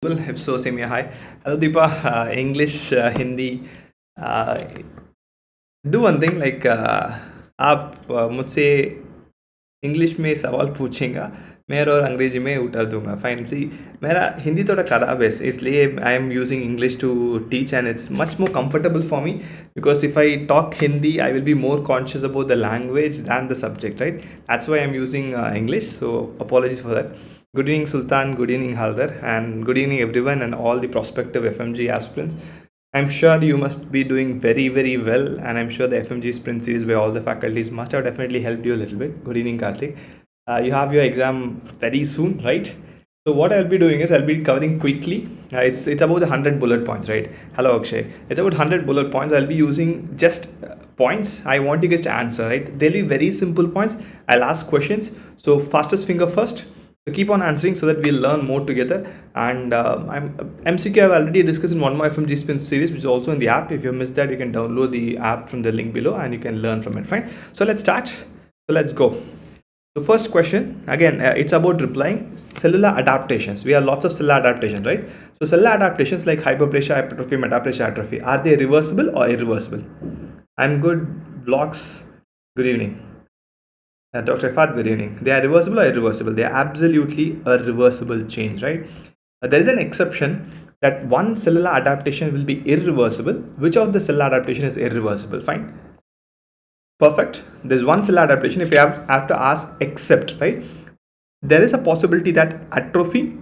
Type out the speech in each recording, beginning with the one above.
If so, same here. Hi. Hello, Deepa. English, Hindi. Uh, do one thing like आप मुझसे English में सवाल पूछेंगा मैं और अंग्रेजी में उतार दूंगा फाइन सी मेरा हिंदी थोड़ा ख़राब है इसलिए I am using English to teach and it's much more comfortable for me because if I talk Hindi I will be more conscious about the language than the subject right that's why I am using English so apologies for that. Good evening, Sultan. Good evening, Haldar. And good evening, everyone, and all the prospective FMG aspirants. I'm sure you must be doing very, very well. And I'm sure the FMG Sprint series where all the faculties must have definitely helped you a little bit. Good evening, Karthik. You have your exam very soon, right? So what I'll be doing is I'll be covering quickly. It's about the 100 bullet points, right? Hello, Akshay. It's about 100 bullet points. I'll be using just points. I want you guys to answer, right? They'll be very simple points. I'll ask questions. So fastest finger first. So keep on answering so that we'll learn more together. And MCQ I've already discussed in one more FMG Sprint series, which is also in the app. If you missed that, you can download the app from the link below and you can learn from it. Fine. So let's start. So let's go. The first question again, it's about replying cellular adaptations. We have lots of cellular adaptations, right? So cellular adaptations like hyperplasia, hypertrophy, metaplasia, atrophy, are they reversible or irreversible? I'm good. Vlogs. Good evening. Dr. Ifad, good evening. They are reversible or irreversible? They are absolutely a reversible change, right? There is an exception that one cellular adaptation will be irreversible. Which of the cellular adaptation is irreversible? Fine. Perfect. There's one cellular adaptation. If you have to ask except, right? There is a possibility that atrophy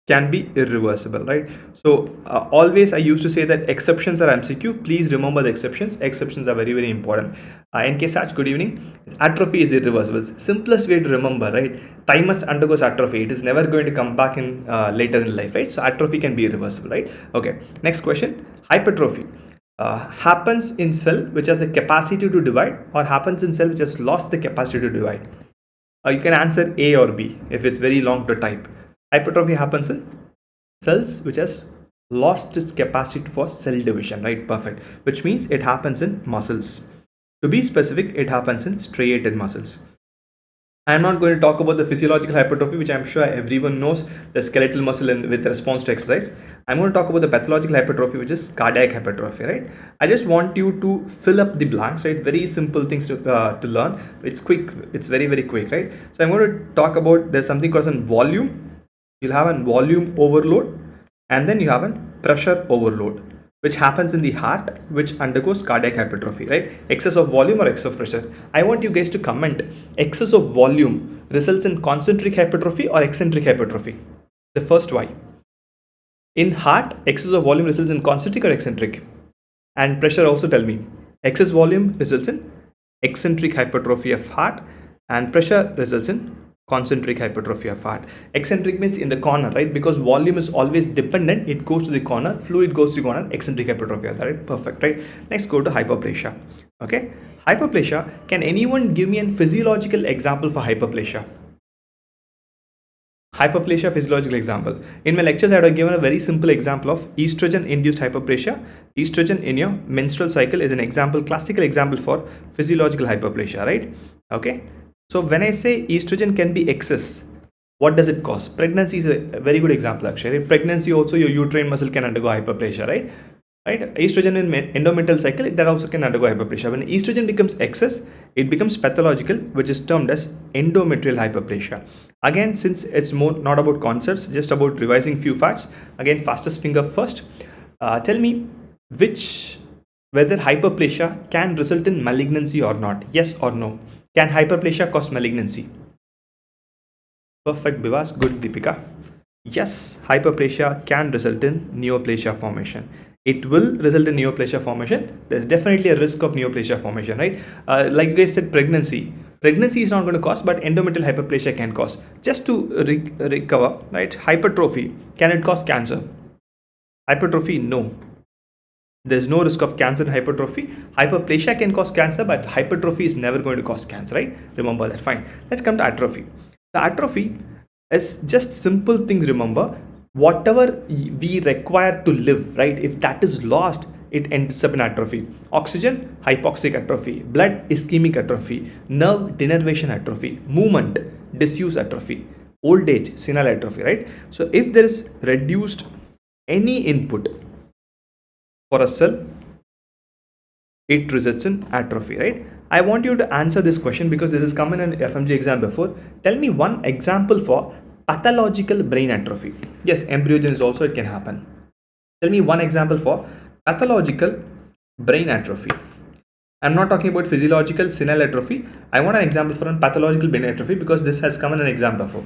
can be irreversible, right? So always I used to say that exceptions are MCQ. Please remember the exceptions. Exceptions are very, very important. NK Sach, good evening. Atrophy is irreversible. Simplest way to remember, right? Thymus undergoes atrophy. It is never going to come back in later in life, right? So atrophy can be irreversible, right? Okay. Next question. Hypertrophy happens in cell which has the capacity to divide, or happens in cell which has lost the capacity to divide. You can answer A or B if it's very long to type. Hypertrophy happens in cells which has lost its capacity for cell division, right? Perfect. Which means it happens in muscles. To be specific, it happens in striated muscles. I am not going to talk about the physiological hypertrophy, which I'm sure everyone knows, the skeletal muscle with response to exercise. I'm going to talk about the pathological hypertrophy, which is cardiac hypertrophy, right? I just want you to fill up the blanks, right? Very simple things to learn. It's quick. It's very, very quick, right? So I'm going to talk about, there's something called volume. You'll have a volume overload, and then you have a pressure overload, which happens in the heart, which undergoes cardiac hypertrophy, right? Excess of volume or excess of pressure. I want you guys to comment, excess of volume results in concentric hypertrophy or eccentric hypertrophy? The first why. In heart, excess of volume results in concentric or eccentric? And pressure also tell me. Excess volume results in eccentric hypertrophy of heart, and pressure results in concentric hypertrophy of heart. Eccentric means in the corner, right? Because volume is always dependent, it goes to the corner, fluid goes to the corner, eccentric hypertrophy, right? Perfect, right? Next, go to hyperplasia. Okay, hyperplasia. Can anyone give me a physiological example for hyperplasia? Hyperplasia physiological example. In my lectures, I have given a very simple example of estrogen induced hyperplasia. Estrogen in your menstrual cycle is an example, classical example for physiological hyperplasia, right? Okay. So when I say estrogen can be excess, what does it cause? Pregnancy is a very good example actually. Pregnancy also, your uterine muscle can undergo hyperplasia, right? Right? Estrogen in endometrial cycle, that also can undergo hyperplasia. When estrogen becomes excess, it becomes pathological, which is termed as endometrial hyperplasia. Again, since it's more not about concepts, just about revising few facts. Again, fastest finger first. Tell me whether hyperplasia can result in malignancy or not. Yes or no? Can hyperplasia cause malignancy? Perfect, Bivas. Good, Deepika. Yes, hyperplasia can result in neoplasia formation. It will result in neoplasia formation. There's definitely a risk of neoplasia formation, right? Like you guys said, pregnancy. Pregnancy is not going to cause, but endometrial hyperplasia can cause. Just to recover, right? Hypertrophy, can it cause cancer? Hypertrophy, no. There's no risk of cancer in hypertrophy. Hyperplasia can cause cancer, but hypertrophy is never going to cause cancer, right? Remember that. Fine. Let's come to atrophy. The atrophy is just simple things. Remember, whatever we require to live, right? If that is lost, it ends up in atrophy. Oxygen, hypoxic atrophy. Blood, ischemic atrophy. Nerve, denervation atrophy. Movement, disuse atrophy. Old age, senile atrophy, right? So if there is reduced any input for a cell, it results in atrophy, right? I want you to answer this question because this has come in an FMGE exam before. Tell me one example for pathological brain atrophy. Yes, embryogenesis also it can happen. Tell me one example for pathological brain atrophy. I'm not talking about physiological senile atrophy. I want an example for a pathological brain atrophy because this has come in an exam before.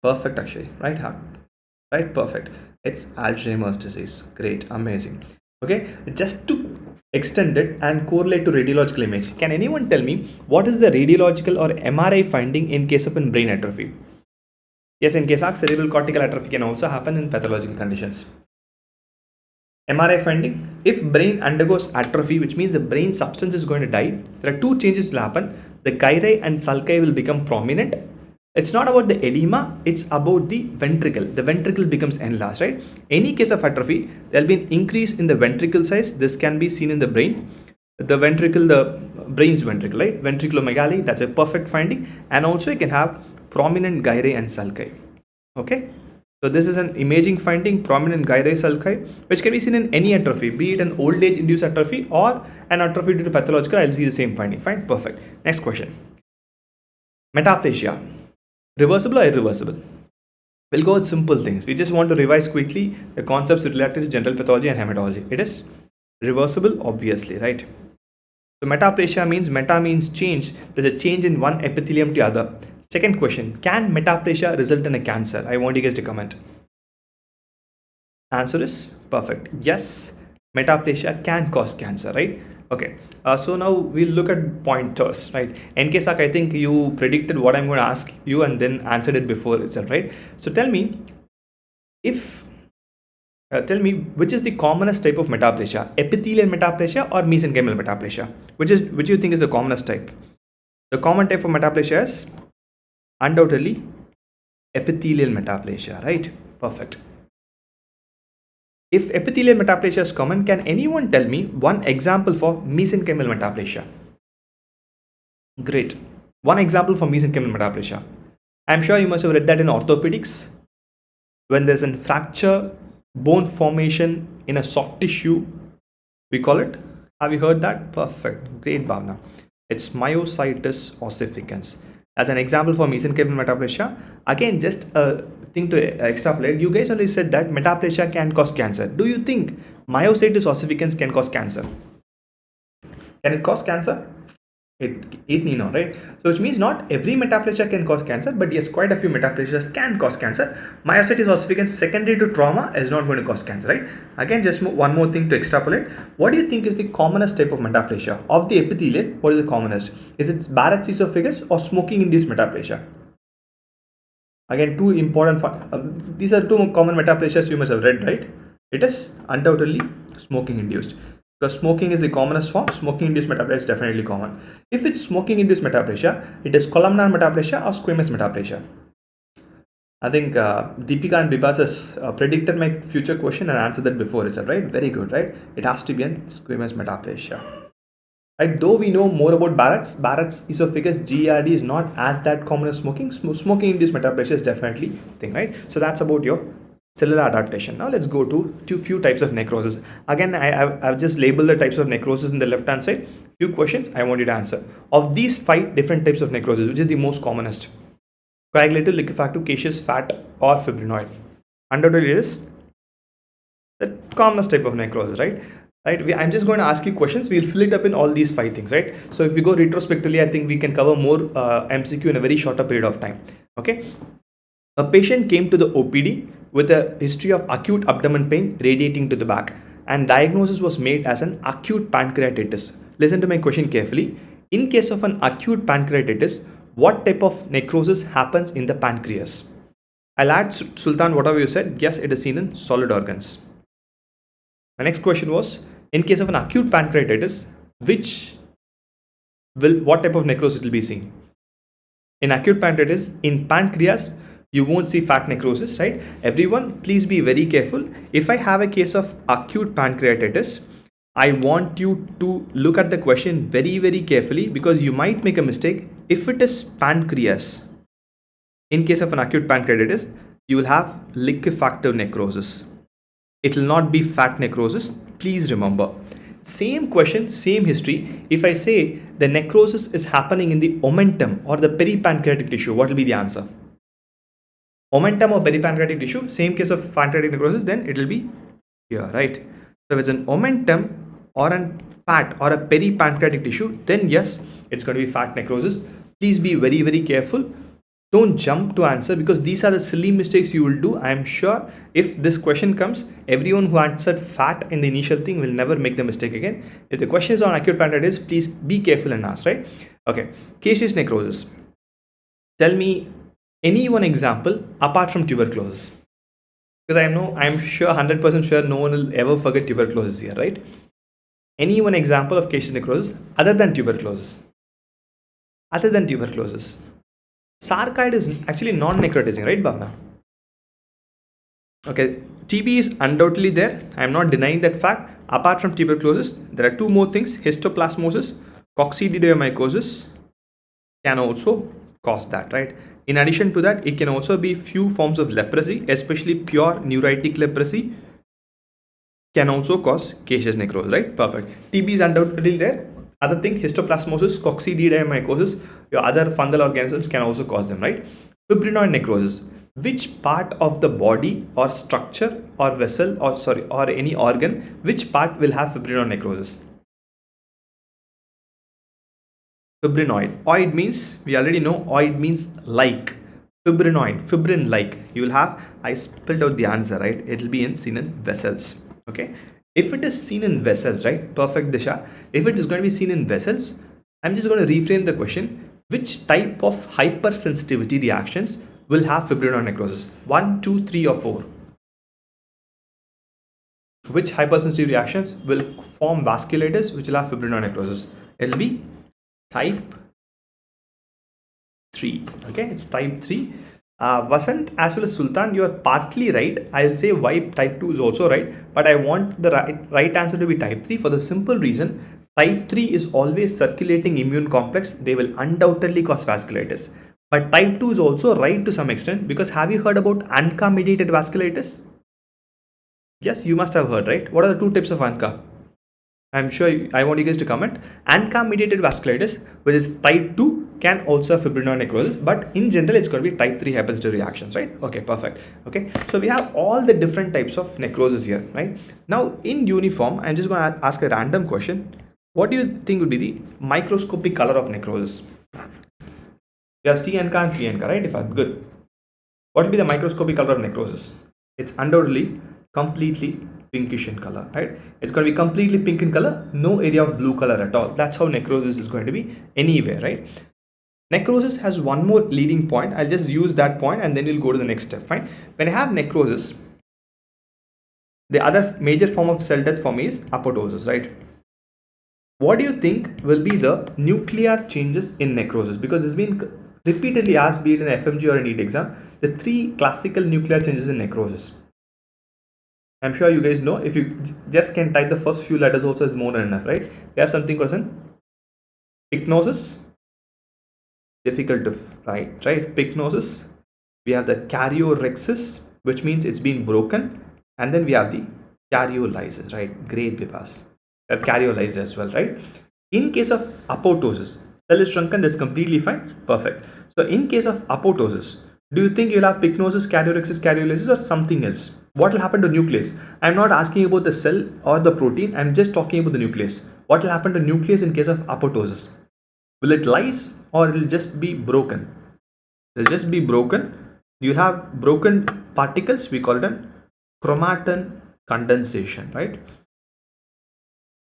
Perfect, actually, right? Right, perfect. It's Alzheimer's disease. Great, amazing. Okay, just to extend it and correlate to radiological image, can anyone tell me what is the radiological or MRI finding in case of a brain atrophy? Yes, in case of cerebral cortical atrophy can also happen in pathological conditions. MRI finding, if brain undergoes atrophy, which means the brain substance is going to die, there are two changes will happen. The gyri and sulci will become prominent. It's not about the edema, it's about the ventricle. The ventricle becomes enlarged, right? Any case of atrophy, there will be an increase in the ventricle size. This can be seen in the brain. The ventricle, the brain's ventricle, right? Ventriculomegaly, that's a perfect finding. And also you can have prominent gyri and sulci. Okay? So this is an imaging finding, prominent gyri sulci, which can be seen in any atrophy, be it an old age induced atrophy or an atrophy due to pathological. I'll see the same finding. Fine, perfect. Next question. Metaplasia. Reversible or irreversible? We'll go with simple things. We just want to revise quickly the concepts related to general pathology and hematology. It is reversible, obviously, right? So metaplasia means, meta means change. There's a change in one epithelium to other. Second question, can metaplasia result in a cancer? I want you guys to comment. Answer is perfect. Yes, metaplasia can cause cancer, right? Okay, so now we'll look at pointers, right? Nkesak, I think you predicted what I'm going to ask you and then answered it before itself, right? So tell me, tell me which is the commonest type of metaplasia, epithelial metaplasia or mesenchymal metaplasia? Which do you think is the commonest type? The common type of metaplasia is undoubtedly epithelial metaplasia, right? Perfect. If epithelial metaplasia is common, can anyone tell me one example for mesenchymal metaplasia? Great. One example for mesenchymal metaplasia. I'm sure you must have read that in orthopedics. When there's a fracture, bone formation in a soft tissue, we call it. Have you heard that? Perfect. Great, Bhavna. It's myositis ossificans. As an example for mesenchymal metaplasia, again, just a thing to extrapolate. You guys only said that metaplasia can cause cancer. Do you think myositis ossificans can cause cancer? Can it cause cancer? It need not, right? So which means not every metaplasia can cause cancer, but yes, quite a few metaplasias can cause cancer. Myositis ossificans secondary to trauma is not going to cause cancer, right? Again, just one more thing to extrapolate. What do you think is the commonest type of metaplasia? Of the epithelial, what is the commonest? Is it Barrett's esophagus or smoking induced metaplasia? Again, two important, these are two common metaplasias you must have read, right? It is undoubtedly smoking induced. Because smoking is the commonest form, smoking induced metaplasia is definitely common. If it's smoking induced metaplasia, it is columnar metaplasia or squamous metaplasia. I think Deepika and Bibas has predicted my future question and answered that before itself, right? Very good, right? It has to be a squamous metaplasia. Right? Though we know more about Barrett's esophagus, GERD is not as that common as smoking. Smoking induced metaplasia is definitely thing, right? So that's about your cellular adaptation. Now let's go to few types of necrosis. Again, I've just labeled the types of necrosis in the left hand side. Few questions I want you to answer. Of these 5 different types of necrosis, which is the most commonest? Coagulative, liquefactive, caseous, fat or fibrinoid? Undoubtedly it is the commonest type of necrosis, right? I'm just going to ask you questions. We'll fill it up in all these 5 things, right? So if we go retrospectively, I think we can cover more MCQ in a very shorter period of time. Okay. A patient came to the OPD with a history of acute abdomen pain radiating to the back, and diagnosis was made as an acute pancreatitis. Listen to my question carefully. In case of an acute pancreatitis, what type of necrosis happens in the pancreas? I'll add Sultan, whatever you said. Yes, it is seen in solid organs. My next question was, in case of an acute pancreatitis, what type of necrosis will be seen? In acute pancreatitis, in pancreas, you won't see fat necrosis, right? Everyone, please be very careful. If I have a case of acute pancreatitis, I want you to look at the question very, very carefully because you might make a mistake. If it is pancreas, in case of an acute pancreatitis, you will have liquefactive necrosis. it will not be fat necrosis. Please remember. Same question, same history. If I say the necrosis is happening in the omentum or the peripancreatic tissue, what will be the answer? Omentum or peripancreatic tissue, same case of pancreatic necrosis, then it will be here, right? So if it's an omentum or a fat or a peripancreatic tissue, then yes, it's going to be fat necrosis. Please be very, very careful. Don't jump to answer, because these are the silly mistakes you will do. I am sure if this question comes, everyone who answered fat in the initial thing will never make the mistake again. If the question is on acute pancreatitis, please be careful and ask, right? Okay, caseous necrosis. Tell me any one example apart from tuberculosis, because I'm sure 100% sure no one will ever forget tuberculosis here, right? Any one example of caseous necrosis other than tuberculosis? Other than tuberculosis. Sarcoid is actually non-necrotizing, right, Bhavna? Okay, TB is undoubtedly there. I am not denying that fact. Apart from tuberculosis, there are two more things. Histoplasmosis, coccidiomycosis can also cause that, right? In addition to that, it can also be few forms of leprosy, especially pure neuritic leprosy can also cause caseous necrosis, right? Perfect. TB is undoubtedly there. Other thing, histoplasmosis, coccidiomycosis, your other fungal organisms can also cause them, right? Fibrinoid necrosis. Which part of the body or structure or vessel or any organ, which part will have fibrinoid necrosis? Fibrinoid. Oid means, we already know, oid means like. Fibrinoid, fibrin like. You will have, I spelled out the answer, right? It will be seen in vessels. Okay. If it is seen in vessels, right? Perfect, Disha. If it is going to be seen in vessels, I'm just going to reframe the question. Which type of hypersensitivity reactions will have fibrinoid necrosis? 1, 2, 3 or 4? Which hypersensitivity reactions will form vasculitis which will have fibrinoid necrosis? It will be type 3. Okay, it's type 3. Vasant as well as Sultan, you are partly right. I'll say why type 2 is also right, but I want the right answer to be type 3 for the simple reason type 3 is always circulating immune complex. They will undoubtedly cause vasculitis. But type 2 is also right to some extent, because have you heard about ANCA mediated vasculitis? Yes, you must have heard, right? What are the two types of ANCA? I'm sure I want you guys to comment. ANCA mediated vasculitis, which is type 2, can also have fibrinoid necrosis, but in general it's going to be type 3 hypersensitivity reactions, right? Okay, perfect. Okay, so we have all the different types of necrosis here, right? Now in uniform, I'm just going to ask a random question. What do you think would be the microscopic color of necrosis? You have C-ANCA and P-ANCA, right? If I'm good. What will be the microscopic color of necrosis? It's undoubtedly completely pinkish in color, right? It's going to be completely pink in color, no area of blue color at all. That's how necrosis is going to be anywhere, right? Necrosis has one more leading point. I'll just use that point and then we'll go to the next step, fine? When I have necrosis, the other major form of cell death for me is apoptosis, right? What do you think will be the nuclear changes in necrosis? Because this has been repeatedly asked, be it in FMGE or an EAT exam, the 3 classical nuclear changes in necrosis. I'm sure you guys know. If you just can type the first few letters also is more than enough, right? We have something called pycnosis. Difficult to write, right? Pycnosis. We have the karyorhexis, which means it's been broken, and then we have the karyolysis, right? Great, Bipas. We have karyolysis as well, right? In case of apoptosis, cell is shrunken, that's completely fine, perfect. So in case of apoptosis, do you think you'll have pycnosis, karyorhexis, karyolysis, or something else? What will happen to nucleus? I'm not asking about the cell or the protein, I'm just talking about the nucleus. What will happen to nucleus in case of apoptosis? Will it lyse or it will just be broken? It will just be broken. You have broken particles, we call them chromatin condensation, right?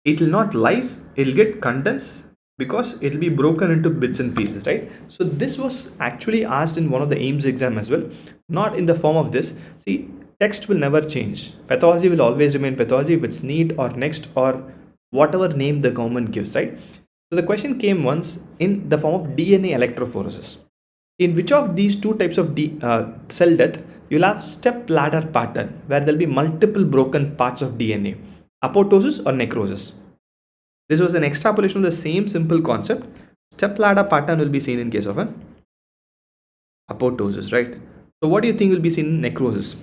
It will not lyse, it will get condensed because it will be broken into bits and pieces, right? So this was actually asked in one of the AIIMS exam as well, not in the form of this. See, text will never change. Pathology will always remain pathology if it's NEET or next or whatever name the government gives, right? So the question came once in the form of DNA electrophoresis. In which of these two types of cell death, you'll have step ladder pattern where there'll be multiple broken parts of DNA, apoptosis or necrosis. This was an extrapolation of the same simple concept. Step ladder pattern will be seen in case of an apoptosis, right? So what do you think will be seen in necrosis?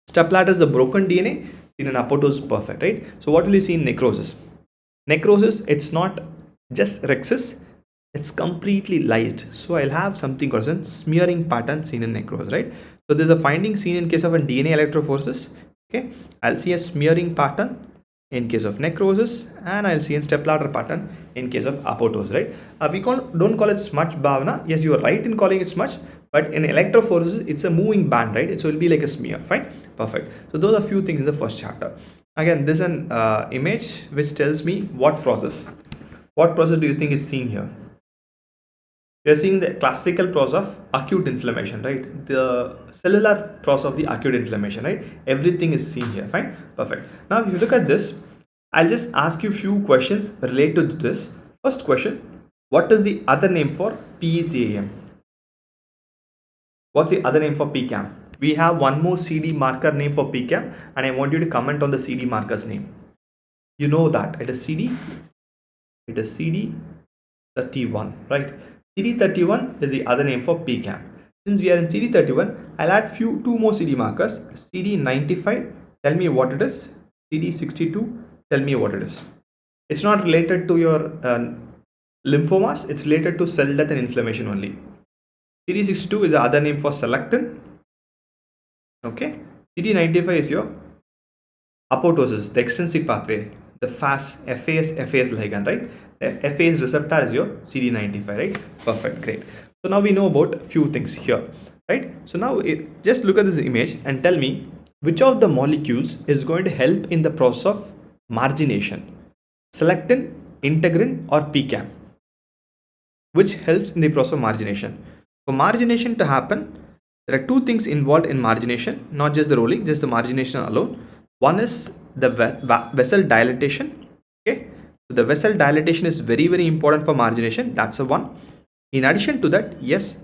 Step ladder is the broken DNA. In an apoptosis, perfect, right? So what will you see in necrosis? Necrosis, it's not just rhexis, it's completely light. So I'll have something called as smearing pattern seen in necrosis, right? So there's a finding seen in case of a DNA electrophoresis. Okay, I'll see a smearing pattern in case of necrosis, and I'll see a stepladder pattern in case of apoptosis, right? Don't call it smudge bhavana. Yes, you are right in calling it smudge, but in electrophoresis, it's a moving band, right? So it'll be like a smear. Fine, perfect. So those are a few things in the first chapter. Again, this is an image which tells me what process. What process do you think is seen here? We are seeing the classical process of acute inflammation, right? The cellular process of the acute inflammation, right? Everything is seen here. Fine, perfect. Now, if you look at this, I'll just ask you a few questions related to this. First question: what is the other name for PECAM? What's the other name for PCAM? We have one more CD marker name for PCAM, and I want you to comment on the CD marker's name. You know that it is CD. It is CD31, right? CD31 is the other name for PCAM. Since we are in CD31, I'll add two more CD markers. CD95, tell me what it is. CD62, tell me what it is. It's not related to your lymphomas, it's related to cell death and inflammation only. CD62 is the other name for selectin. Okay, CD95 is your apoptosis, the extrinsic pathway, the FAS ligand, right? The FAS receptor is your CD95, right? Perfect, great. So now we know about a few things here, right? So now just look at this image and tell me which of the molecules is going to help in the process of margination: selectin, integrin, or PCAM. Which helps in the process of margination? For margination to happen, there are two things involved in margination, not just the rolling, just the margination alone. One is the vessel dilatation. Okay, so the vessel dilatation is very, very important for margination. That's a one. In addition to that, yes,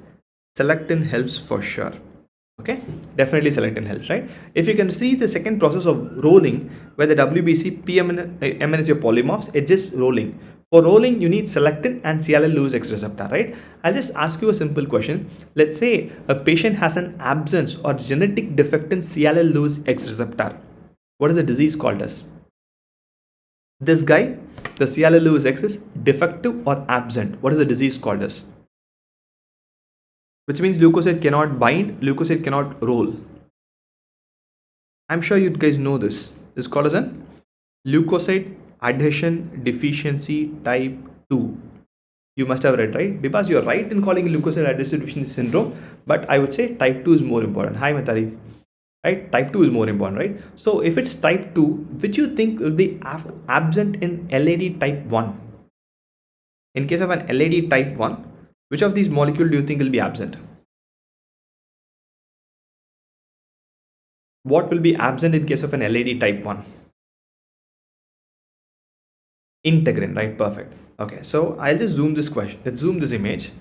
selectin helps for sure. Okay, definitely selectin helps, right? If you can see the second process of rolling, where the WBC PMN is your polymorphs, it's just rolling. For rolling, you need selectin and Cellular X receptor, right? I'll just ask you a simple question. Let's say a patient has an absence or genetic defect in Cellular X receptor. What is the disease called as? This guy, the Cellular X is defective or absent. What is the disease called as? Which means leukocyte cannot bind, leukocyte cannot roll. I'm sure you guys know this. This is called as an leukocyte adhesion deficiency type 2. You must have read, right? Because you're right in calling leukocyte adhesion deficiency syndrome, but I would say type 2 is more important. Hi, Metari. Right? Type 2 is more important, right? So if it's type 2, which you think will be absent in LAD type 1? In case of an LAD type 1, which of these molecules do you think will be absent? What will be absent in case of an LAD type 1? Integrin, right? Perfect. Okay, so I'll just zoom this image.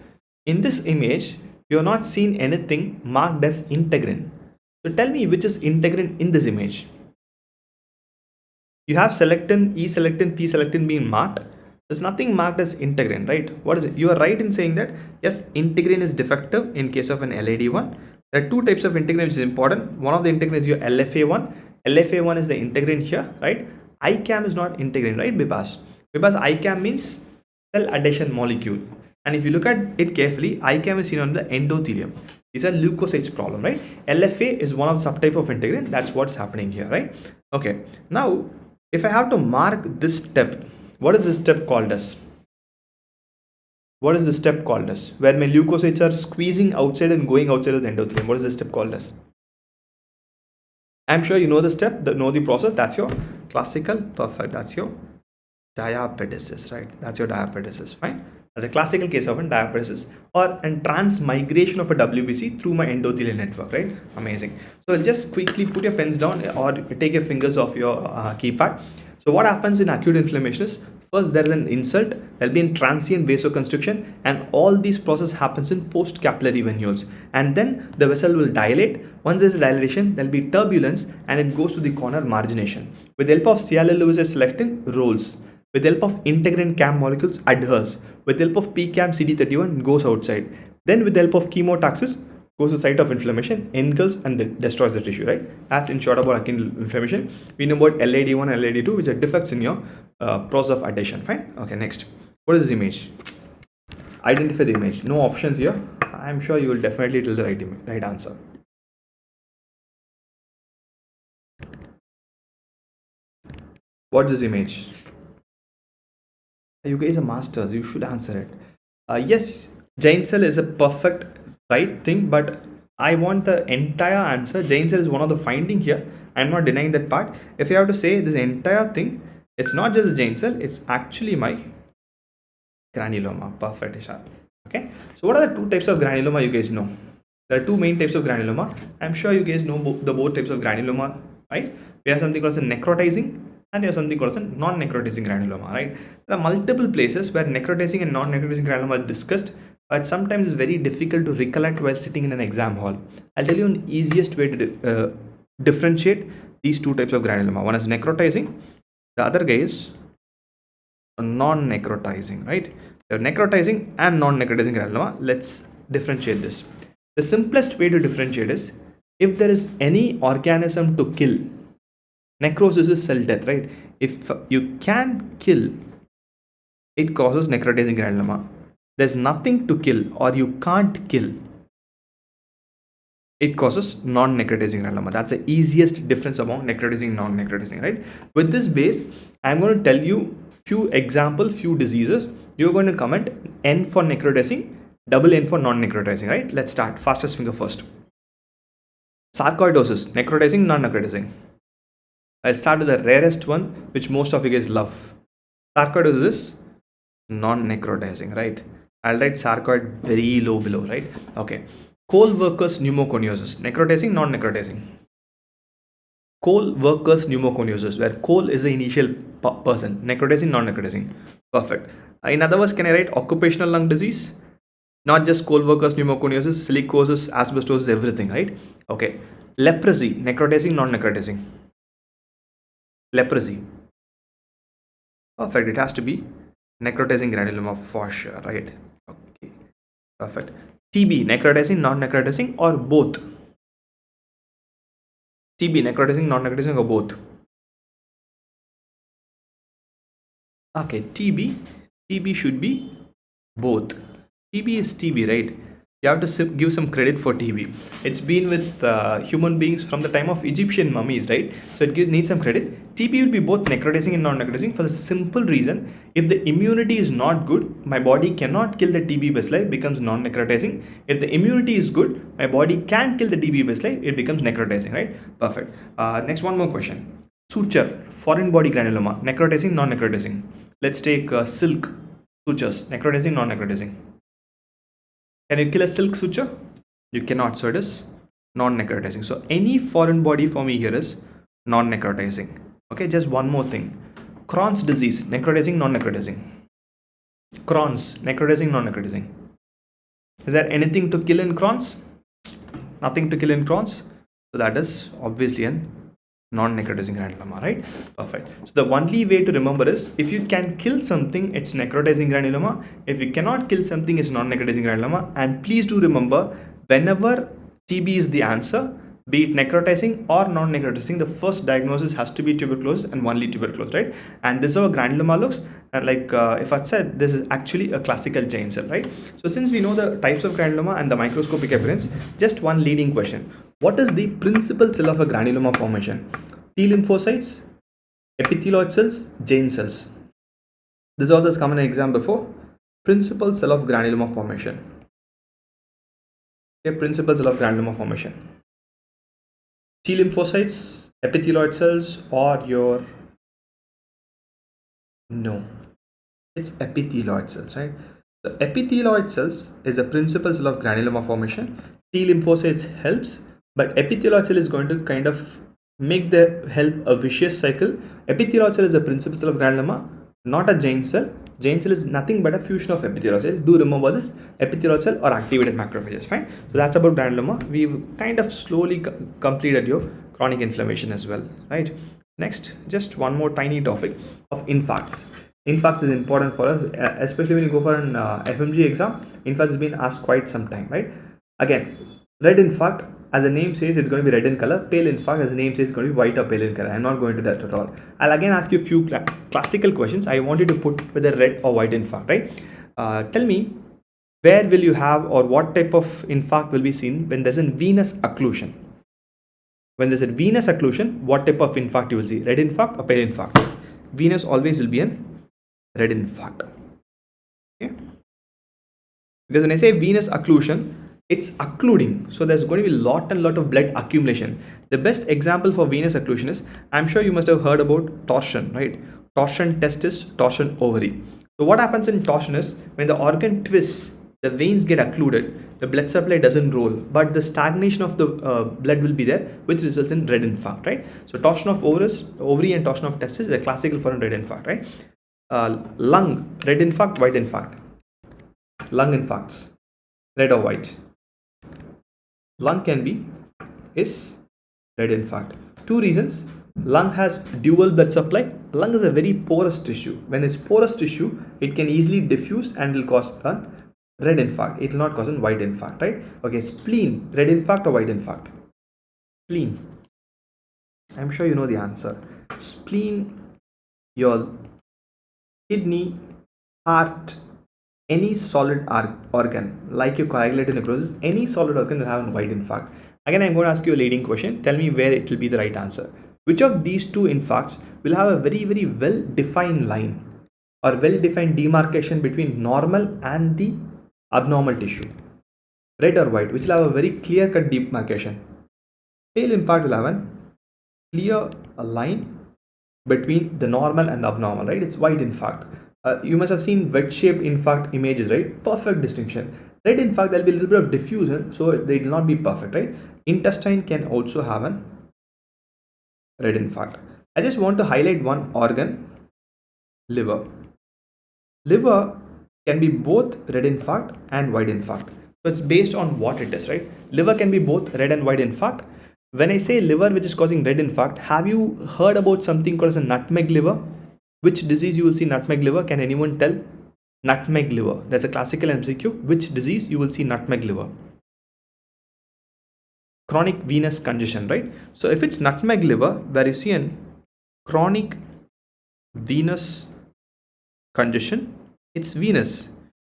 In this image, you are not seeing anything marked as integrin. So tell me which is integrin in this image. You have selectin, E-selectin, P-selectin being marked. There's nothing marked as integrin, right? What is it? You are right in saying that yes, integrin is defective in case of an LAD1. There are two types of integrin which is important. One of the integrin is your LFA1. LFA1 is the integrin here, right? ICAM is not integrin, right? Because ICAM means cell adhesion molecule. And if you look at it carefully, ICAM is seen on the endothelium. These are leukocytes problem, right? LFA is one of the subtype of integrin. That's what's happening here, right? Okay. Now, if I have to mark this step, what is this step called as? What is this step called as? Where my leukocytes are squeezing outside and going outside of the endothelium. What is this step called as? I'm sure you know the step, know the process. That's your classical, perfect. That's your diapedesis, right? That's your diapedesis, fine. As a classical case of a diapedesis or a transmigration of a WBC through my endothelial network, right? Amazing. So I'll just quickly put your pens down or take your fingers off your keypad. So what happens in acute inflammation is, first there is an insult, there will be a transient vasoconstriction, and all these process happens in post-capillary venules, and then the vessel will dilate. Once there is a dilation, there will be turbulence and it goes to the corner margination. With the help of Cellular selectin, rolls. With the help of integrin CAM molecules, adheres. With the help of PCAM CD31, goes outside. Then with the help of chemotaxis, goes to site of inflammation, engulfs and destroys the tissue, right? That's in short about acute inflammation. We know about LAD1 and LAD2, which are defects in your process of adhesion. Fine. Okay, next. What is this image? Identify the image. No options here. I'm sure you will definitely tell the right answer. What's this image? You guys are masters. You should answer it. Yes, giant cell is a perfect right thing, but I want the entire answer. Giant cell is one of the finding here. I'm not denying that part. If you have to say this entire thing, it's not just a giant cell. It's actually my granuloma. Perfect, Ishar. Okay. So what are the two types of granuloma you guys know? There are two main types of granuloma. I'm sure you guys know both types of granuloma, right? We have something called as a necrotizing and you have something called as a non-necrotizing granuloma, right? There are multiple places where necrotizing and non-necrotizing granuloma are discussed, but sometimes it's very difficult to recollect while sitting in an exam hall. I'll tell you an easiest way to differentiate these two types of granuloma. One is necrotizing, the other guy is non-necrotizing, right? So necrotizing and non-necrotizing granuloma. Let's differentiate this. The simplest way to differentiate is if there is any organism to kill. Necrosis is cell death, right? If you can kill, it causes necrotizing granuloma. There's nothing to kill or you can't kill, it causes non-necrotizing granuloma. That's the easiest difference among necrotizing and non-necrotizing, right? With this base, I'm going to tell you few examples, few diseases. You're going to comment N for necrotizing, double N for non-necrotizing, right? Let's start. Fastest finger first. Sarcoidosis, necrotizing, non-necrotizing. I'll start with the rarest one, which most of you guys love. Sarcoidosis is non-necrotizing, right? I'll write sarcoid very low below, right? Okay. Coal workers pneumoconiosis, necrotizing, non-necrotizing. Coal workers pneumoconiosis, where coal is the initial person, necrotizing, non-necrotizing. Perfect. In other words, can I write occupational lung disease? Not just coal workers pneumoconiosis, silicosis, asbestosis, everything, right? Okay. Leprosy, necrotizing, non-necrotizing. Leprosy. Perfect. It has to be necrotizing granuloma for sure, right? Okay. Perfect. TB, necrotizing, non-necrotizing, or both? TB, necrotizing, non-necrotizing, or both? Okay, TB should be both. TB is TB, right? You have to give some credit for TB. It's been with human beings from the time of Egyptian mummies, right? So it needs some credit. TB will be both necrotizing and non-necrotizing for the simple reason, if the immunity is not good, my body cannot kill the TB bacilli, becomes non-necrotizing. If the immunity is good, my body can kill the TB bacilli, it becomes necrotizing, right? Perfect. Next, one more question. Suture, foreign body granuloma, necrotizing, non-necrotizing. Let's take silk sutures, necrotizing, non-necrotizing. Can you kill a silk suture? You cannot, so it is non-necrotizing. So any foreign body for me here is non-necrotizing. Okay, just one more thing. Crohn's disease, necrotizing, non-necrotizing. Crohn's, necrotizing, non-necrotizing. Is there anything to kill in Crohn's? Nothing to kill in Crohn's. So that is obviously an non-necrotizing granuloma, right? Perfect. So the only way to remember is, if you can kill something, it's necrotizing granuloma. If you cannot kill something, it's non-necrotizing granuloma. And please do remember, whenever TB is the answer, be it necrotizing or non-necrotizing, the first diagnosis has to be tuberculosis and only tuberculosis, right? And this is how granuloma looks. And like if I said, this is actually a classical giant cell, right? So since we know the types of granuloma and the microscopic appearance, just one leading question. What is the principal cell of a granuloma formation? T lymphocytes, epithelioid cells, giant cells. This also has come in an exam before. Principal cell of granuloma formation. Okay, principal cell of granuloma formation. T lymphocytes, epithelioid cells, or your... No, it's epithelioid cells, right? The epithelioid cells is the principal cell of granuloma formation. T lymphocytes helps, but epithelioid cell is going to kind of make the help a vicious cycle. Epithelioid cell is the principal cell of granuloma, not a giant cell. Giant cell is nothing but a fusion of epithelial cells. Do remember this, epithelial cell or activated macrophages. Fine. So that's about granuloma. We've kind of slowly completed your chronic inflammation as well, right? Next, just one more tiny topic of infarcts. Infarcts is important for us, especially when you go for an FMGE exam. Infarcts has been asked quite some time, right? Again, Red infarct, as the name says, it's going to be red in color. Pale infarct, as the name says, it's going to be white or pale in color. I'm not going to that at all. I'll again ask you a few classical questions. I want you to put whether red or white infarct, right? Tell me, where will you have, or what type of infarct will be seen when there's a venous occlusion? When there's a venous occlusion, what type of infarct you will see? Red infarct or pale infarct? Venous always will be a red infarct. Okay? Because when I say venous occlusion, it's occluding, so there's going to be lot of blood accumulation. The best example for venous occlusion is, I'm sure you must have heard about torsion, right? Torsion testis, torsion ovary. So what happens in torsion is, when the organ twists, the veins get occluded, the blood supply doesn't roll, but the stagnation of the blood will be there, which results in red infarct, right? So torsion of ovary and torsion of testis is a classical for a red infarct, right? Lung, red infarct, white infarct. Lung infarcts, red or white? Lung can be is red infarct. Two reasons. Lung has dual blood supply. Lung is a very porous tissue. When it's porous tissue, it can easily diffuse and will cause a red infarct. It will not cause a white infarct, right? Okay, spleen, red infarct or white infarct? Spleen. I'm sure you know the answer. Spleen, your kidney, heart, any solid organ, like your coagulative necrosis, any solid organ will have a white infarct. Again, I'm going to ask you a leading question. Tell me where it will be the right answer. Which of these two infarcts will have a very well defined line or well defined demarcation between normal and the abnormal tissue? Red or white? Which will have a very clear cut demarcation? Pale infarct will have a clear line between the normal and the abnormal, right? It's white infarct. You must have seen wedge-shaped infarct images, right? Perfect distinction. Red infarct, there will be a little bit of diffusion, so they will not be perfect, right? Intestine can also have a red infarct. I just want to highlight one organ, liver. Liver can be both red infarct and white infarct. So it's based on what it is, right? Liver can be both red and white infarct. When I say liver which is causing red infarct, have you heard about something called as a nutmeg liver? Which disease you will see nutmeg liver? Can anyone tell? Nutmeg liver. That's a classical MCQ. Which disease you will see nutmeg liver? Chronic venous congestion, right? So if it's nutmeg liver, where you see a chronic venous congestion, it's venous.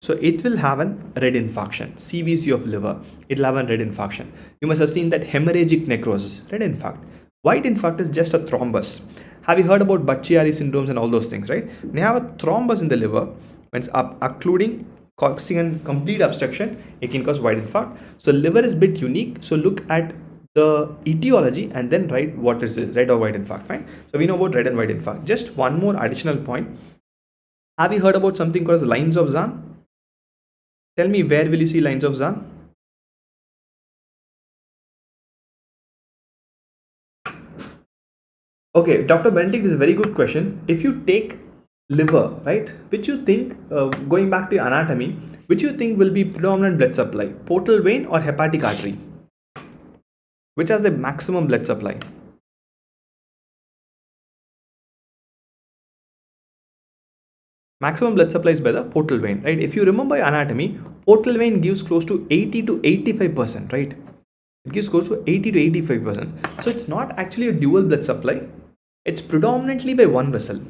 So it will have a red infarction. CVC of liver, it will have a red infarction. You must have seen that hemorrhagic necrosis, red infarct. White infarct is just a thrombus. Have you heard about Budd-Chiari syndromes and all those things, right? When you have a thrombus in the liver, when it's occluding, causing a complete obstruction, it can cause white infarct. So liver is a bit unique. So look at the etiology and then write what is this, red or white infarct, fine? So we know about red and white infarct. Just one more additional point. Have you heard about something called as lines of Zahn? Tell me, where will you see lines of Zahn? Okay, Dr. Benedict, is a very good question. If you take liver, right, which you think, going back to your anatomy, which you think will be predominant blood supply, portal vein or hepatic artery? Which has the maximum blood supply? Maximum blood supply is by the portal vein, right? If you remember your anatomy, portal vein gives close to 80 to 85%, right? It gives close to 80 to 85%. So it's not actually a dual blood supply. It's predominantly by one vessel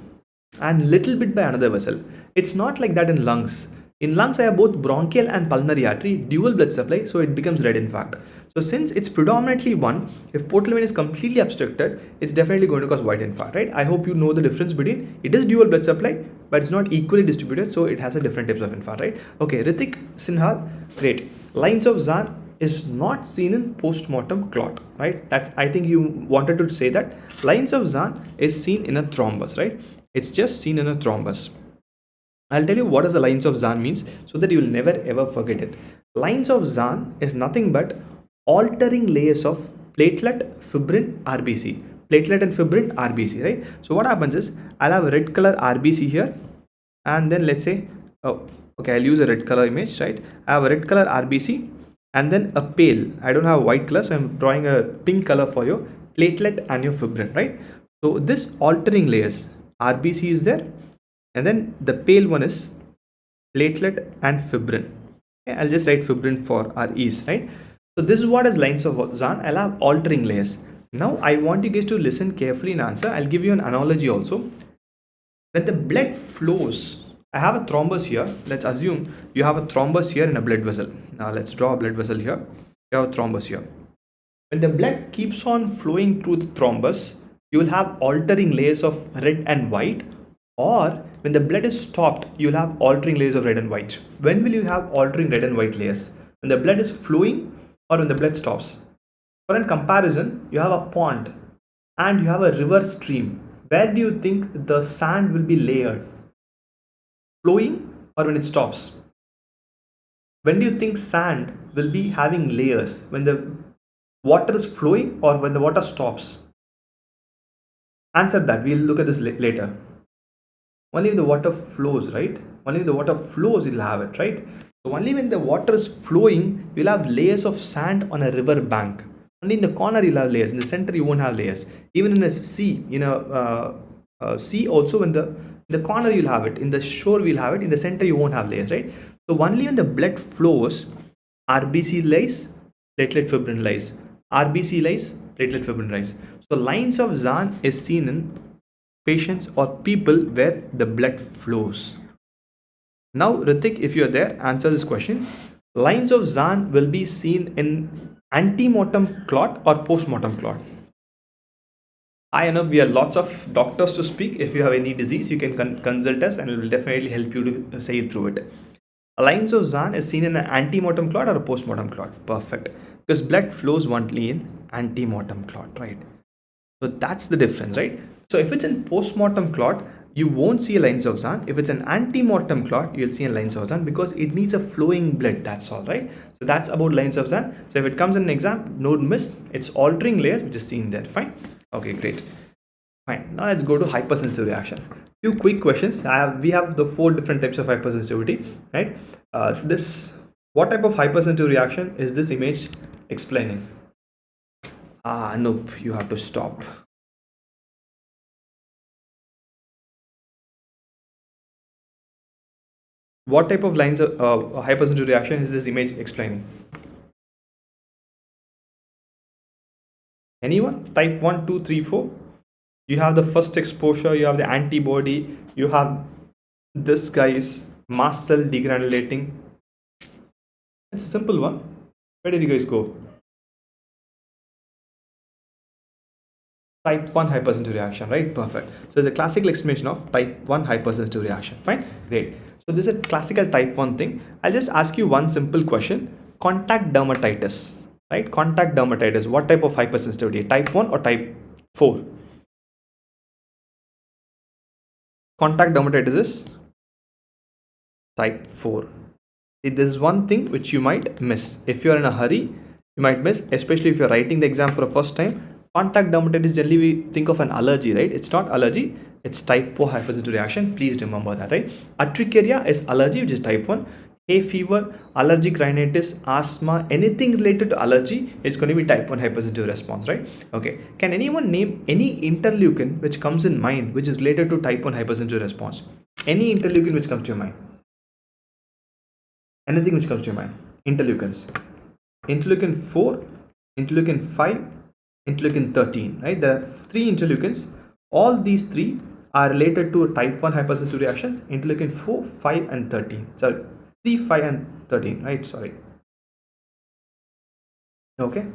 and little bit by another vessel. It's not like that in lungs. In lungs, I have both bronchial and pulmonary artery, dual blood supply, so it becomes red infarct. So since it's predominantly one, if portal vein is completely obstructed, it's definitely going to cause white infarct, right? I hope you know the difference between, it is dual blood supply, but it's not equally distributed, so it has a different types of infarct, right? Okay, Ritik Sinhal, great. Lines of Zahn is not seen in post-mortem clot, right? That, I think you wanted to say that lines of Zahn is seen in a thrombus, right? It's just seen in a thrombus. I'll tell you what does the lines of Zahn means so that you will never ever forget it. Lines of Zahn is nothing but altering layers of platelet, fibrin, RBC. Platelet and fibrin, RBC, right? So what happens is, I'll have a red color RBC here, and then let's say, oh, okay, I'll use a red color image, right? I have a red color RBC and then a pale. I don't have white color, so I'm drawing a pink color for your platelet and your fibrin, right? So this altering layers, RBC is there, and then the pale one is platelet and fibrin. Okay, I'll just write fibrin for our ease, right? So this is what is lines of Zahn. I'll have altering layers. Now I want you guys to listen carefully and answer. I'll give you an analogy also. When the blood flows, I have a thrombus here. Let's assume you have a thrombus here in a blood vessel. Now let's draw a blood vessel here. You have a thrombus here. When the blood keeps on flowing through the thrombus, you will have altering layers of red and white, or when the blood is stopped, you will have altering layers of red and white. When will you have altering red and white layers? When the blood is flowing or when the blood stops? For a comparison, you have a pond and you have a river stream. Where do you think the sand will be layered? Flowing or when it stops? When do you think sand will be having layers? When the water is flowing or when the water stops? Answer that. We'll look at this later. Only if the water flows, right? Only if the water flows, you'll have it, right? So only when the water is flowing, you'll have layers of sand on a river bank. Only in the corner you'll have layers. In the center you won't have layers. Even in a sea, sea also, when the corner you'll have it. In the shore we'll have it. In the center you won't have layers, right? So only when the blood flows, RBC lies, platelet fibrin lies. RBC lies, platelet fibrin lies. So lines of Zahn is seen in patients or people where the blood flows. Now Ritik, if you're there, answer this question. Lines of Zahn will be seen in ante-mortem clot or post-mortem clot. I know we have lots of doctors to speak. If you have any disease, you can consult us and it will definitely help you to say through it. Lines of Zahn is seen in an ante-mortem clot or a post-mortem clot. Perfect. Because blood flows only in ante-mortem clot, right? So that's the difference, right? So if it's in post-mortem clot, you won't see lines of Zahn. If it's an ante-mortem clot, you'll see a lines of Zahn because it needs a flowing blood. That's all, right? So that's about lines of Zahn. So if it comes in an exam, don't miss. It's altering layers which is seen there. Fine. Okay, great. Fine. Now let's go to hypersensitivity reaction. Few quick questions. We have the 4 different types of hypersensitivity, right? What type of hypersensitivity reaction is this image explaining? Nope. You have to stop. What type of lines of hypersensitivity reaction is this image explaining? Anyone? Type 1, 2, 3, 4. You have the first exposure, you have the antibody, you have this guy's mast cell degranulating. It's a simple one. Where did you guys go? Type 1 hypersensitivity reaction, right? Perfect. So it's a classical explanation of type 1 hypersensitivity reaction. Fine, great. So this is a classical type 1 thing. I'll just ask you one simple question. Contact dermatitis, right? Contact dermatitis. What type of hypersensitivity? Type 1 or type 4? Contact dermatitis is type 4. See, this is one thing which you might miss. If you're in a hurry, you might miss, especially if you're writing the exam for the first time. Contact dermatitis, generally we think of an allergy, right? It's not allergy, it's type 4 hypersensitivity reaction. Please remember that, right? Urticaria is allergy, which is type 1. Hay fever, allergic rhinitis, asthma, anything related to allergy is going to be type 1 hypersensitivity response, right? Okay. Can anyone name any interleukin which comes in mind which is related to type 1 hypersensitivity response? Any interleukin which comes to your mind? Anything which comes to your mind? Interleukins. Interleukin 4, interleukin 5, interleukin 13, right? There are 3 interleukins. All these 3 are related to type 1 hypersensitivity reactions. Interleukin 4, 5 and 13. Sorry, 3, 5 and 13, right? Sorry. Okay.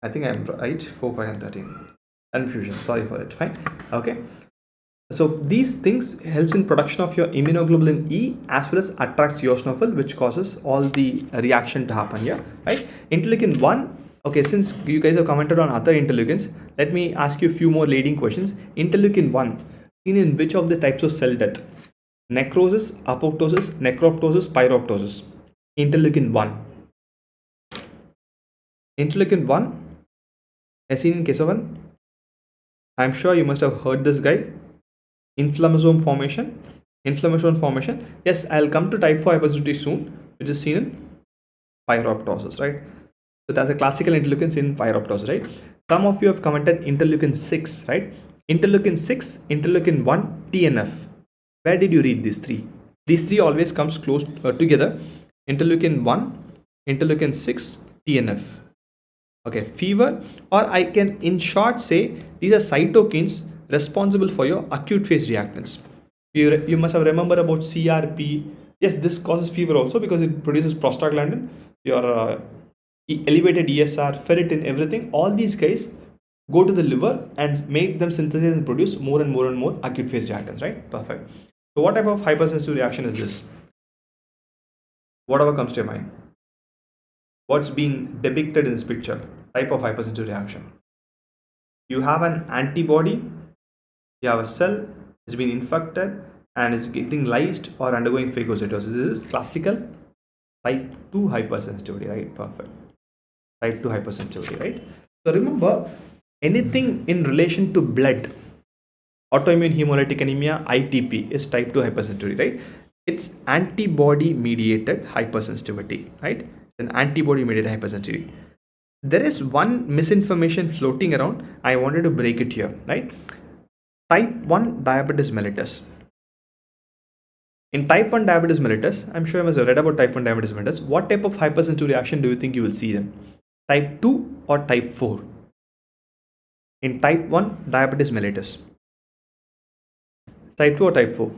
I think I'm right. 4, 5 and 13. Confusion. Sorry for it. Fine. Okay. So these things helps in production of your immunoglobulin E as well as attracts eosinophil, which causes all the reaction to happen here, right? Interleukin 1. Okay, since you guys have commented on other interleukins, let me ask you a few more leading questions. Interleukin 1, seen in which of the types of cell death? Necrosis, apoptosis, necroptosis, pyroptosis. Interleukin 1. Interleukin 1 as seen in case of one. I'm sure you must have heard this guy. Inflammasome formation. Inflammation formation. Yes, I'll come to type 4 hypersensitivity soon, which is seen in pyroptosis, right? So that's a classical interleukin in pyroptosis, right? Some of you have commented interleukin 6, right? Interleukin 6, interleukin 1, TNF. Where did you read these 3? These 3 always comes close together. Interleukin 1, interleukin 6, TNF. Okay, fever, or I can in short say these are cytokines responsible for your acute phase reactants. You must have remembered about CRP. Yes, this causes fever also because it produces prostaglandin, your elevated ESR, ferritin, everything. All these guys go to the liver and make them synthesize and produce more and more and more acute phase reactants, right? Perfect. So what type of hypersensitive reaction is this? Whatever comes to your mind. What's been depicted in this picture? Type of hypersensitive reaction. You have an antibody, you have a cell has been infected and is getting lysed or undergoing phagocytosis. This is classical type 2 hypersensitivity, right? Perfect. Type 2 hypersensitivity, right? So remember, anything in relation to blood, autoimmune hemolytic anemia, ITP, is type 2 hypersensitivity, right? It's antibody mediated hypersensitivity, right? It's an antibody mediated hypersensitivity. There is one misinformation floating around. I wanted to break it here, right? Type 1 diabetes mellitus. In type 1 diabetes mellitus, I'm sure you must have read about type 1 diabetes mellitus. What type of hypersensitive reaction do you think you will see them? Type 2 or type 4? In type 1 diabetes mellitus. Type 2 or type 4?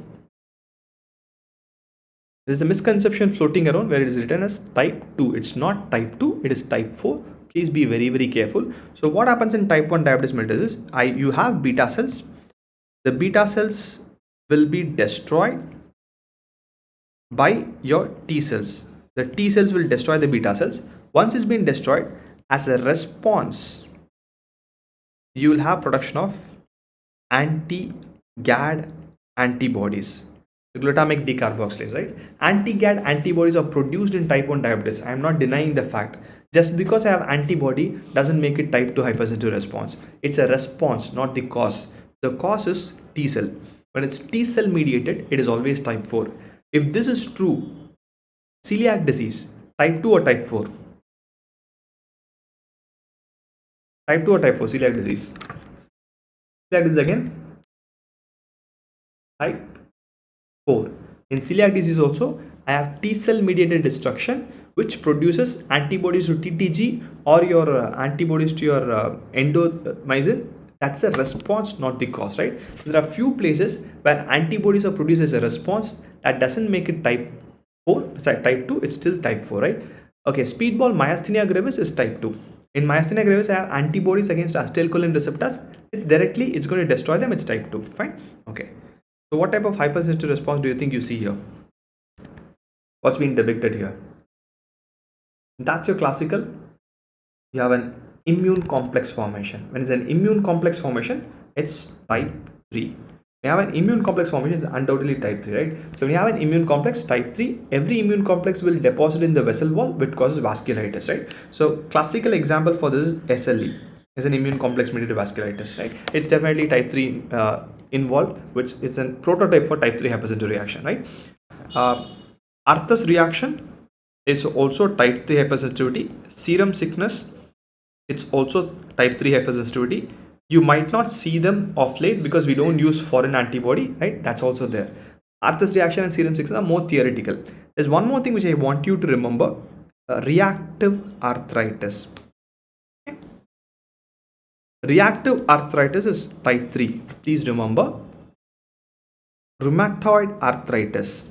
There is a misconception floating around where it is written as type 2. It's not type 2, it is type 4. Please be very, very careful. So what happens in type 1 diabetes mellitus is you have beta cells. The beta cells will be destroyed by your T cells. The T cells will destroy the beta cells. Once it's been destroyed, as a response, you will have production of anti-GAD antibodies. The glutamic decarboxylase, right? Anti-GAD antibodies are produced in type 1 diabetes. I am not denying the fact. Just because I have antibody doesn't make it type 2 hypersensitive response. It's a response, not the cause. The cause is T cell. When it's T cell mediated, it is always type 4. If this is true, celiac disease, type 2 or type 4? Type 2 or type 4, celiac disease? Celiac disease again, type 4. In celiac disease also, I have T cell mediated destruction which produces antibodies to TTG or your antibodies to your endomycin. That's a response, not the cause, right? So there are few places where antibodies are produced as a response. That doesn't make it type 4, sorry, type 2, it's still type 4, right? Okay, speedball myasthenia gravis is type 2. In myasthenia gravis, I have antibodies against acetylcholine receptors. It's going to destroy them, it's type 2, fine? Okay. So what type of hypersensitive response do you think you see here? What's been depicted here? That's your classical. You have an immune complex formation. When it's an immune complex formation, it's type 3. When you have an immune complex formation, it's undoubtedly type 3, right? So when you have an immune complex type 3, every immune complex will deposit in the vessel wall, which causes vasculitis, right? So classical example for this is SLE, is an immune complex mediated vasculitis, right? It's definitely type 3 involved, which is a prototype for type 3 hypersensitive reaction, right? Arthus reaction is also type 3 hypersensitivity. Serum sickness, it's also type 3 hypersensitivity. You might not see them of late because we don't use foreign antibody, right? That's also there. Arthus reaction and serum sickness are more theoretical. There's one more thing which I want you to remember: reactive arthritis. Okay. Reactive arthritis is type 3. Please remember. Rheumatoid arthritis.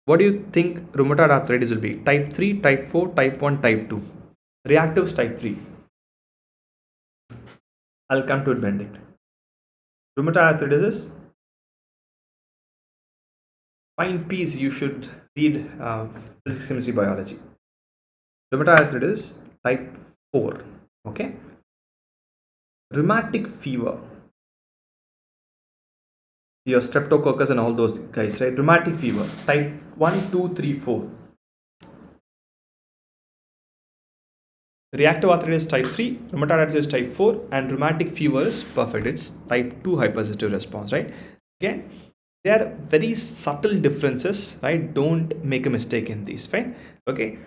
What do you think rheumatoid arthritis will be? Type 3, type 4, type 1, type 2. Reactive is type 3. I'll come to it, Benedict. Rheumatoid arthritis is fine piece. You should read physics, chemistry, biology. Rheumatoid arthritis type 4. Okay. Rheumatic fever. Your streptococcus and all those guys, right? Rheumatic fever type 1, 2, 3, 4. Reactive arthritis type 3, rheumatoid arthritis type 4, and rheumatic fever is perfect. It's type 2 hypersensitive response, right? Again, there are very subtle differences, right? Don't make a mistake in these, fine? Okay.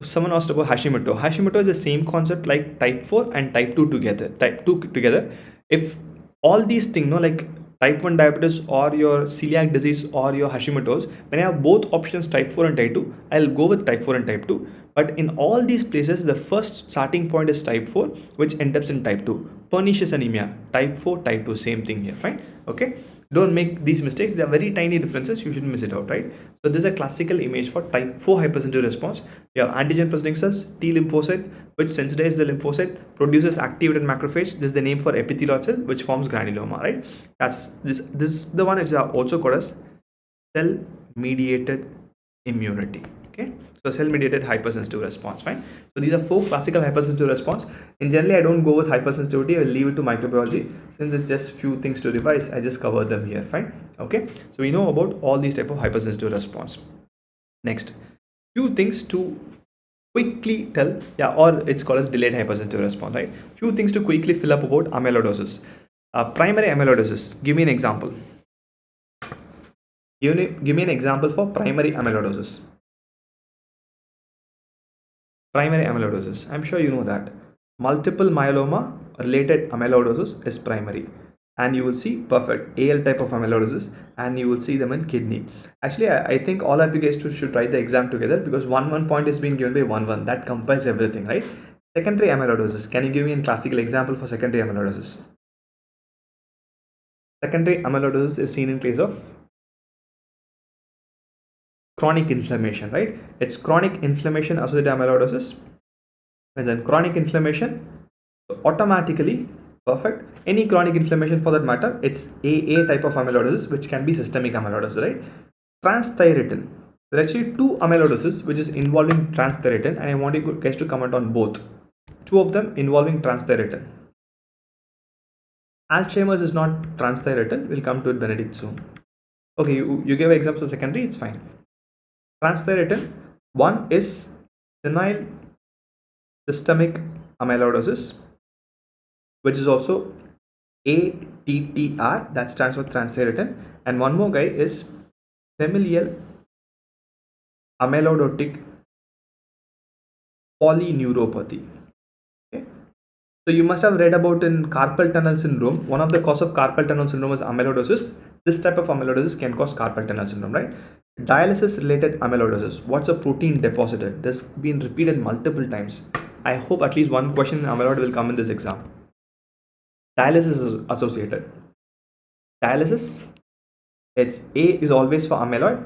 Someone asked about Hashimoto. Hashimoto is the same concept like type 4 and type 2 together. If all these things, like type 1 diabetes or your celiac disease or your Hashimoto's, when I have both options type 4 and type 2, I'll go with type 4 and type 2. But in all these places, the first starting point is type 4, which ends up in type 2. Pernicious anemia, type 4, type 2, same thing here, fine? Okay, don't make these mistakes. They are very tiny differences. You shouldn't miss it out, right? So this is a classical image for type 4 hypersensitive response. You have antigen presenting cells, T lymphocyte, which sensitizes the lymphocyte, produces activated macrophage. This is the name for epithelial cell, which forms granuloma, right? That's this is the one which is also called as cell mediated immunity. Okay, so cell mediated hypersensitive response, fine? So these are 4 classical hypersensitive response. In generally, I don't go with hypersensitivity. I will leave it to microbiology. Since it's just few things to revise, I just cover them here, fine? Okay, so we know about all these type of hypersensitive response. Next, few things to quickly tell, yeah, or it's called as delayed hypersensitive response, right? Few things to quickly fill up about amyloidosis. Primary amyloidosis. Give me an example. Give me an example for primary amyloidosis. Primary amyloidosis, I'm sure you know that. Multiple myeloma related amyloidosis is primary, and you will see perfect AL type of amyloidosis, and you will see them in kidney. Actually, I think all of you guys should write the exam together, because one point is being given by one. That compiles everything, right? Secondary amyloidosis. Can you give me a classical example for secondary amyloidosis? Secondary amyloidosis is seen in case of chronic inflammation, right? It's chronic inflammation associated amyloidosis. And then chronic inflammation, so automatically, perfect, any chronic inflammation for that matter, it's AA type of amyloidosis, which can be systemic amyloidosis, right? Transthyretin. There are actually 2 amyloidosis which is involving transthyretin, and I want you guys to comment on both. 2 of them involving transthyretin. Alzheimer's is not transthyretin. We'll come to it, Benedict, soon. Okay, you gave examples for secondary, it's fine. Transthyretin, one is senile systemic amyloidosis, which is also ATTR, that stands for transthyretin, and one more guy is familial amyloidotic polyneuropathy. Okay, so you must have read about in carpal tunnel syndrome. One of the cause of carpal tunnel syndrome is amyloidosis. This type of amyloidosis can cause carpal tunnel syndrome, right? Dialysis related amyloidosis. What's a protein deposited? This has been repeated multiple times. I hope at least one question in amyloid will come in this exam. Dialysis is associated. Dialysis, it's A is always for amyloid.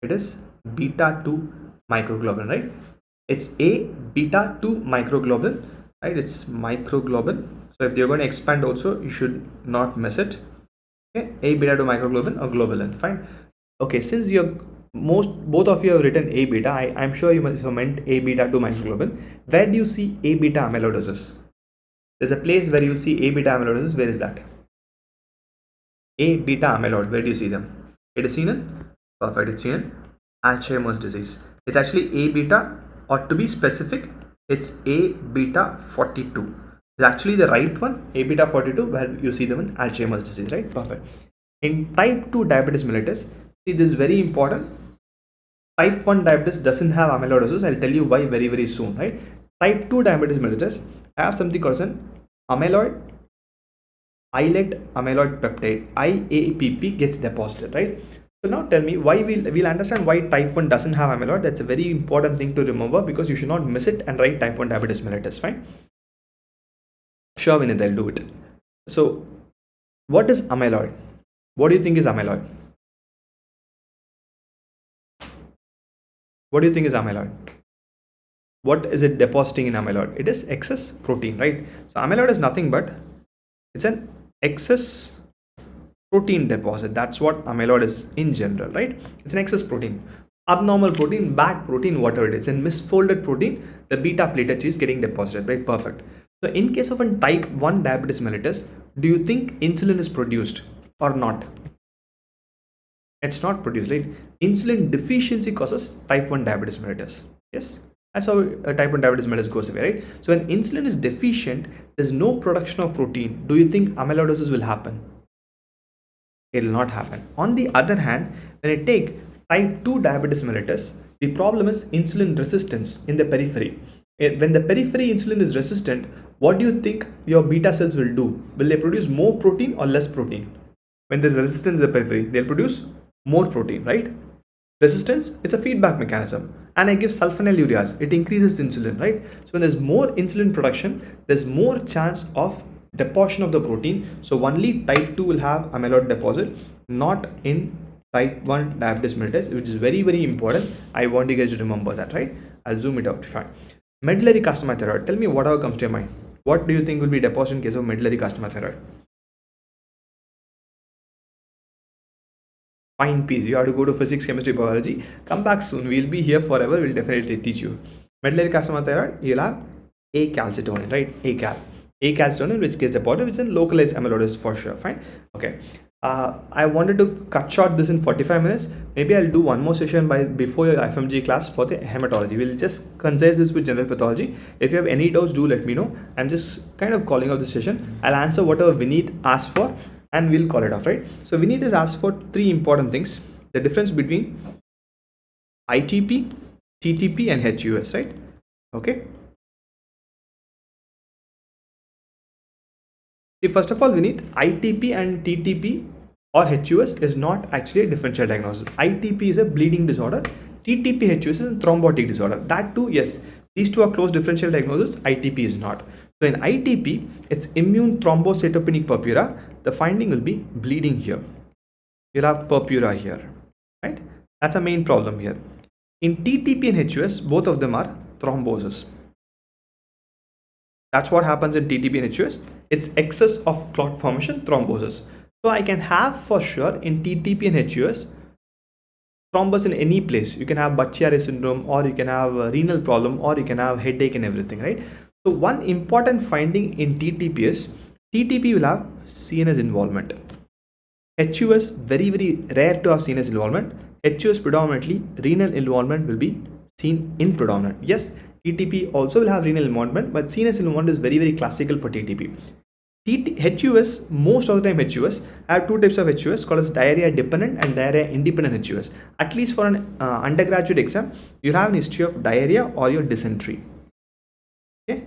It is beta 2 microglobulin, right? It's A beta 2 microglobulin, right? It's microglobulin. So if you're going to expand also, you should not miss it. Okay, A beta 2 microglobulin or globulin, fine. Okay, since both of you have written A beta, I'm sure you must have meant A beta 2 microglobulin. Where do you see A beta amyloidosis? There's a place where you see A beta amyloidosis. Where is that? A beta amyloid. Where do you see them? It is seen in, perfect, it's seen in Alzheimer's disease. It's actually A beta, or to be specific, it's A beta 42. It's actually the right one, A beta 42, where you see them in Alzheimer's disease, right? Perfect. In type 2 diabetes mellitus, see, this is very important. Type 1 diabetes doesn't have amyloidosis. I'll tell you why very, very soon, right? Type 2 diabetes mellitus have something called an amyloid, islet amyloid peptide, IAPP, gets deposited, right? So now tell me why we'll understand why type 1 doesn't have amyloid. That's a very important thing to remember, because you should not miss it and write type 1 diabetes mellitus, fine? Sure, Vinith, I'll do it. So what is amyloid? What do you think is amyloid? What do you think is amyloid? What is it depositing in amyloid? It is excess protein, right? So amyloid is nothing but it's an excess protein deposit. That's what amyloid is in general, right? It's an excess protein, abnormal protein, bad protein, whatever it is, and misfolded protein. The beta platelet is getting deposited, right? Perfect. So in case of a type 1 diabetes mellitus, do you think insulin is produced or not? It's not produced, right? Insulin deficiency causes type 1 diabetes mellitus. Yes, that's how type 1 diabetes mellitus goes away, right? So when insulin is deficient, there's no production of protein. Do you think amyloidosis will happen? It will not happen. On the other hand, when I take type 2 diabetes mellitus, the problem is insulin resistance in the periphery. When the periphery insulin is resistant, what do you think your beta cells will do? Will they produce more protein or less protein? when there's resistance in the periphery, they'll produce more protein, right? Resistance, it's a feedback mechanism, and I give sulfonylureas, it increases insulin, right? So when there's more insulin production, there's more chance of deposition of the protein. So only type 2 will have amyloid deposit, not in type 1 diabetes mellitus, which is very, very important. I want you guys to remember that, right? I'll zoom it out. Fine. Medullary carcinoma thyroid. Tell me whatever comes to your mind. What do you think will be deposition in case of medullary carcinoma thyroid? Fine piece. You have to go to physics, chemistry, biology. Come back soon. We'll be here forever. We'll definitely teach you. Medullary carcinoma thyroid, you'll have acalcitonin, right? Acalcitonin, which gets deposited, which is in localized amyloidosis for sure. Fine. Okay. I wanted to cut short this in 45 minutes. Maybe I'll do one more session before your FMGE class for the hematology. We'll just concise this with general pathology. If you have any doubts, do let me know. I'm just kind of calling out this session. I'll answer whatever Vineet asked for, and we'll call it off, right? So Vineet has asked for 3 important things: the difference between ITP, TTP, and HUS, right? Okay. See, first of all, Vineet, ITP and TTP or HUS is not actually a differential diagnosis. ITP is a bleeding disorder. TTP, HUS is a thrombotic disorder. That too, yes, these two are close differential diagnosis. ITP is not. So in ITP, it's immune thrombocytopenic purpura. The finding will be bleeding here. You'll have purpura here, right? That's a main problem here. In TTP and HUS, both of them are thrombosis. That's what happens in TTP and HUS. It's excess of clot formation, thrombosis. So I can have for sure in TTP and HUS thrombus in any place. You can have Buchiari syndrome, or you can have a renal problem, or you can have headache and everything, right? So one important finding in TTP is TTP will have CNS involvement. HUS, very, very rare to have CNS involvement. HUS predominantly renal involvement will be seen in predominant. Yes, TTP also will have renal involvement, but CNS involvement is very, very classical for TTP. HUS, most of the time HUS, I have 2 types of HUS called as diarrhea dependent and diarrhea independent HUS. At least for an undergraduate exam, you have an history of diarrhea or your dysentery. Okay,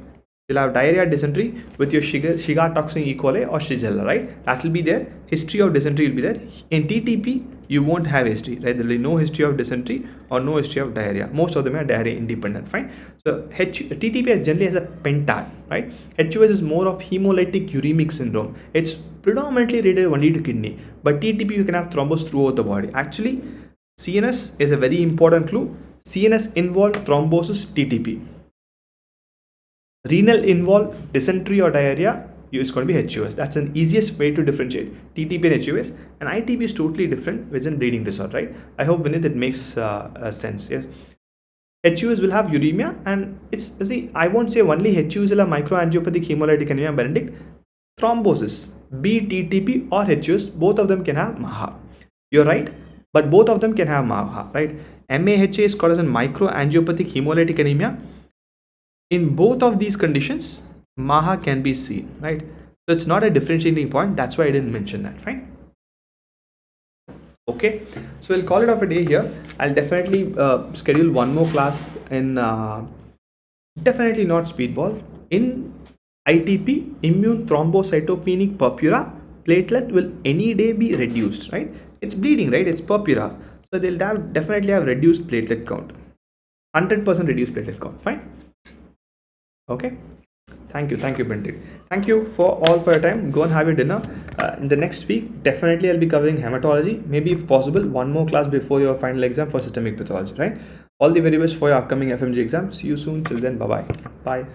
you'll have diarrhea, dysentery with your Shiga toxin E. coli or Shigella, right? That will be there. History of dysentery will be there. In TTP, you won't have history, right? There will be no history of dysentery or no history of diarrhea. Most of them are diarrhea independent, fine. So TTP is generally has a pentad, right? HUS is more of hemolytic uremic syndrome. It's predominantly related only to kidney, but TTP you can have thrombus throughout the body. Actually, CNS is a very important clue. CNS involved thrombosis, TTP. Renal involved dysentery or diarrhea, is going to be HUS. That's an easiest way to differentiate TTP and HUS. And ITP is totally different, which is a bleeding disorder, right? I hope, Vinith, it makes sense. Yes, HUS will have uremia, and it's, see, I won't say only HUS will have microangiopathic hemolytic anemia, Benedict. Thrombosis, be TTP or HUS, both of them can have MAHA. You're right, but both of them can have MAHA, right? MAHA is called as a microangiopathic hemolytic anemia. In both of these conditions, MAHA can be seen, right? So it's not a differentiating point. That's why I didn't mention that. Fine. Okay. So we'll call it off a day here. I'll definitely schedule one more class in definitely not speedball. In ITP, immune thrombocytopenic purpura, platelet will any day be reduced, right? It's bleeding, right? It's purpura. So they'll definitely have reduced platelet count. 100% reduced platelet count. Fine. Okay. Thank you, Benedict. Thank you for your time. Go and have your dinner. In the next week, definitely I'll be covering hematology. Maybe if possible, one more class before your final exam for systemic pathology, right? All the very best for your upcoming FMGE exam. See you soon. Till then, bye-bye. Bye.